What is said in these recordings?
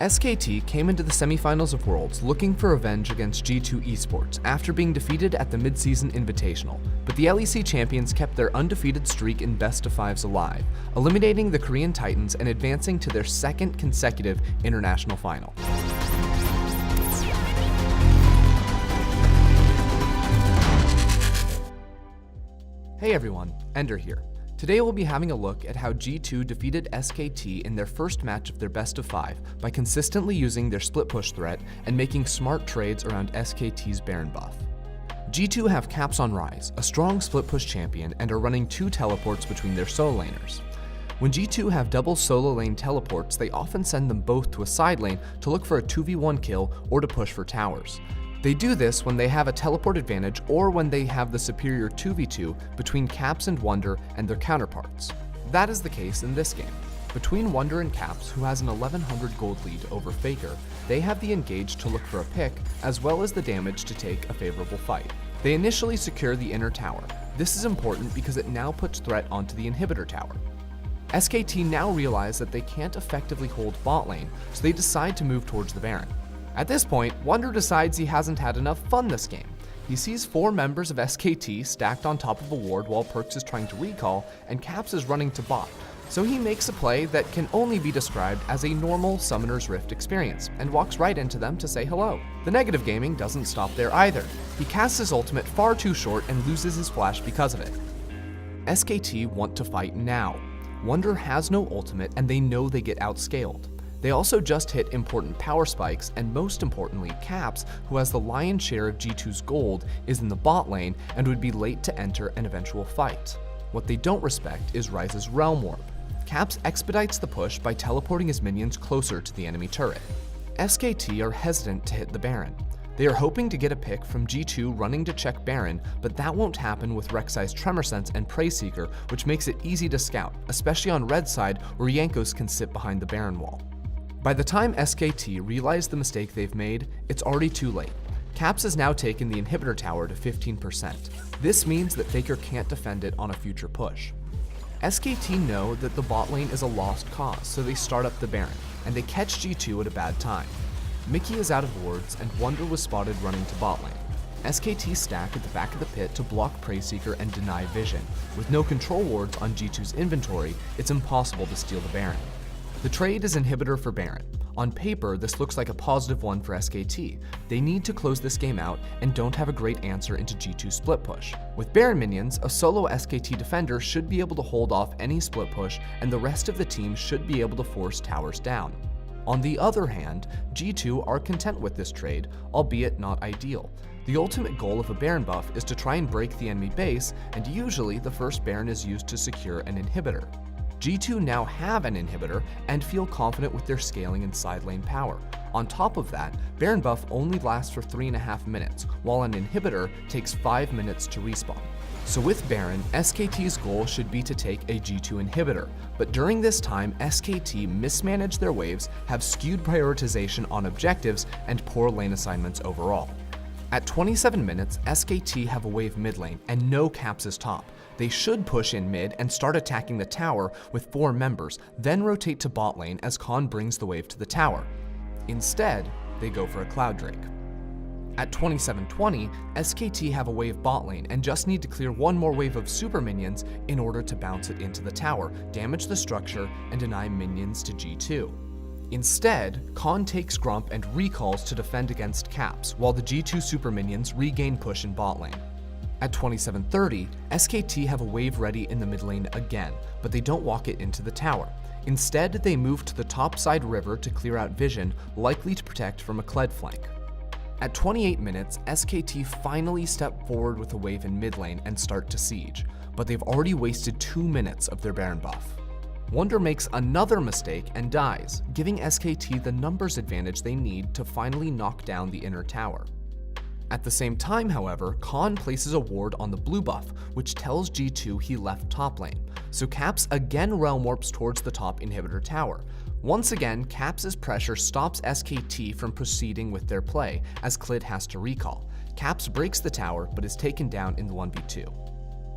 SKT came into the semifinals of Worlds looking for revenge against G2 Esports after being defeated at the mid-season Invitational, but the LEC champions kept their undefeated streak in best-of-5s alive, eliminating the Korean Titans and advancing to their second consecutive international final. Hey everyone, Ender here. Today we'll be having a look at how G2 defeated SKT in their first match of their best-of-5 by consistently using their split push threat and making smart trades around SKT's Baron buff. G2 have Caps on Rise, a strong split push champion, and are running 2 teleports between their solo laners. When G2 have double solo lane teleports, they often send them both to a side lane to look for a 2v1 kill or to push for towers. They do this when they have a teleport advantage or when they have the superior 2v2 between Caps and Wonder and their counterparts. That is the case in this game. Between Wonder and Caps, who has an 1100 gold lead over Faker, they have the engage to look for a pick as well as the damage to take a favorable fight. They initially secure the inner tower. This is important because it now puts threat onto the inhibitor tower. SKT now realize that they can't effectively hold bot lane, so they decide to move towards the Baron. At this point, Wonder decides he hasn't had enough fun this game. He sees 4 members of SKT stacked on top of a ward while Perks is trying to recall and Caps is running to bot, so he makes a play that can only be described as a normal Summoner's Rift experience and walks right into them to say hello. The negative gaming doesn't stop there either. He casts his ultimate far too short and loses his flash because of it. SKT want to fight now. Wonder has no ultimate and they know they get outscaled. They also just hit important power spikes, and most importantly, Caps, who has the lion's share of G2's gold, is in the bot lane and would be late to enter an eventual fight. What they don't respect is Ryze's Realm Warp. Caps expedites the push by teleporting his minions closer to the enemy turret. SKT are hesitant to hit the Baron. They are hoping to get a pick from G2 running to check Baron, but that won't happen with Rek'Sai's Tremor Sense and Prey Seeker, which makes it easy to scout, especially on red side where Jankos can sit behind the Baron wall. By the time SKT realize the mistake they've made, it's already too late. Caps has now taken the inhibitor tower to 15%. This means that Faker can't defend it on a future push. SKT know that the bot lane is a lost cause, so they start up the Baron, and they catch G2 at a bad time. Mickey is out of wards, and Wonder was spotted running to bot lane. SKT stack at the back of the pit to block Prey Seeker and deny vision. With no control wards on G2's inventory, it's impossible to steal the Baron. The trade is inhibitor for Baron. On paper, this looks like a positive one for SKT. They need to close this game out and don't have a great answer into G2 split push. With Baron minions, a solo SKT defender should be able to hold off any split push and the rest of the team should be able to force towers down. On the other hand, G2 are content with this trade, albeit not ideal. The ultimate goal of a Baron buff is to try and break the enemy base, and usually the first Baron is used to secure an inhibitor. G2 now have an inhibitor and feel confident with their scaling and side lane power. On top of that, Baron buff only lasts for 3.5 minutes, while an inhibitor takes 5 minutes to respawn. So with Baron, SKT's goal should be to take a G2 inhibitor, but during this time, SKT mismanage their waves, have skewed prioritization on objectives, and poor lane assignments overall. At 27 minutes, SKT have a wave mid lane and no Caps' top. They should push in mid and start attacking the tower with 4 members, then rotate to bot lane as Khan brings the wave to the tower. Instead, they go for a Cloud Drake. At 27:20, SKT have a wave bot lane and just need to clear 1 more wave of super minions in order to bounce it into the tower, damage the structure, and deny minions to G2. Instead, Khan takes Grump and recalls to defend against Caps, while the G2 super minions regain push in bot lane. At 27:30, SKT have a wave ready in the mid lane again, but they don't walk it into the tower. Instead, they move to the top side river to clear out vision, likely to protect from a Kled flank. At 28 minutes, SKT finally step forward with a wave in mid lane and start to siege, but they've already wasted 2 minutes of their Baron buff. Wonder makes another mistake and dies, giving SKT the numbers advantage they need to finally knock down the inner tower. At the same time, however, Khan places a ward on the blue buff, which tells G2 he left top lane, so Caps again realm warps towards the top inhibitor tower. Once again, Caps' pressure stops SKT from proceeding with their play, as Kled has to recall. Caps breaks the tower, but is taken down in the 1v2.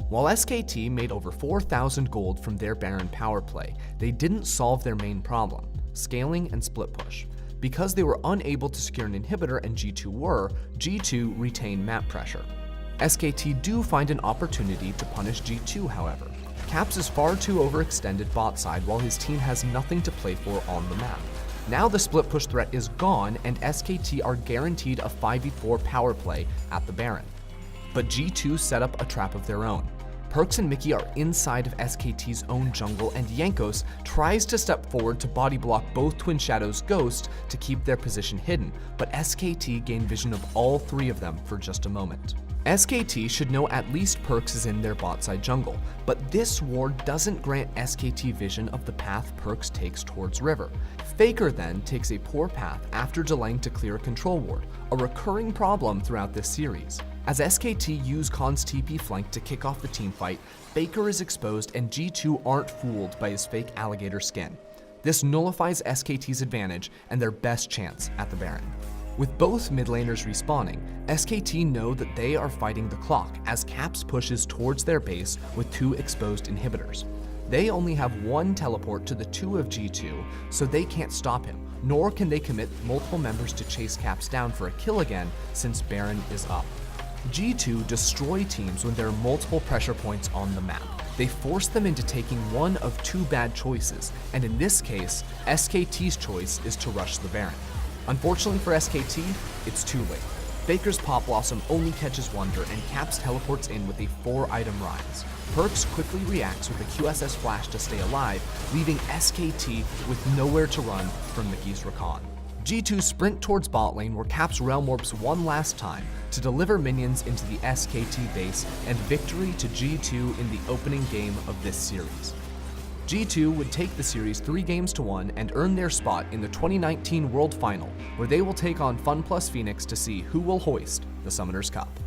While SKT made over 4,000 gold from their Baron power play, they didn't solve their main problem, scaling and split push. Because they were unable to secure an inhibitor and G2 were, G2 retained map pressure. SKT do find an opportunity to punish G2, however. Caps is far too overextended bot side while his team has nothing to play for on the map. Now the split push threat is gone and SKT are guaranteed a 5v4 power play at the Baron. But G2 set up a trap of their own. Perkz and Mickey are inside of SKT's own jungle and Jankos tries to step forward to body block both Twin Shadow's Ghost to keep their position hidden, but SKT gain vision of all three of them for just a moment. SKT should know at least Perkz is in their bot side jungle, but this ward doesn't grant SKT vision of the path Perkz takes towards River. Faker then takes a poor path after delaying to clear a control ward, a recurring problem throughout this series. As SKT use Khan's TP flank to kick off the teamfight, Faker is exposed and G2 aren't fooled by his fake alligator skin. This nullifies SKT's advantage and their best chance at the Baron. With both mid laners respawning, SKT know that they are fighting the clock as Caps pushes towards their base with 2 exposed inhibitors. They only have 1 teleport to the 2 of G2, so they can't stop him, nor can they commit multiple members to chase Caps down for a kill again since Baron is up. G2 destroy teams when there are multiple pressure points on the map. They force them into taking one of 2 bad choices, and in this case, SKT's choice is to rush the Baron. Unfortunately for SKT, it's too late. Faker's Pop Blossom only catches Wonder and Caps teleports in with a 4-item rise. Perkz quickly reacts with a QSS flash to stay alive, leaving SKT with nowhere to run from Mickey's Rakan. G2 sprint towards bot lane where Caps Realm Warps one last time to deliver minions into the SKT base and victory to G2 in the opening game of this series. G2 would take the series 3-1 and earn their spot in the 2019 World Final, where they will take on FunPlus Phoenix to see who will hoist the Summoners Cup.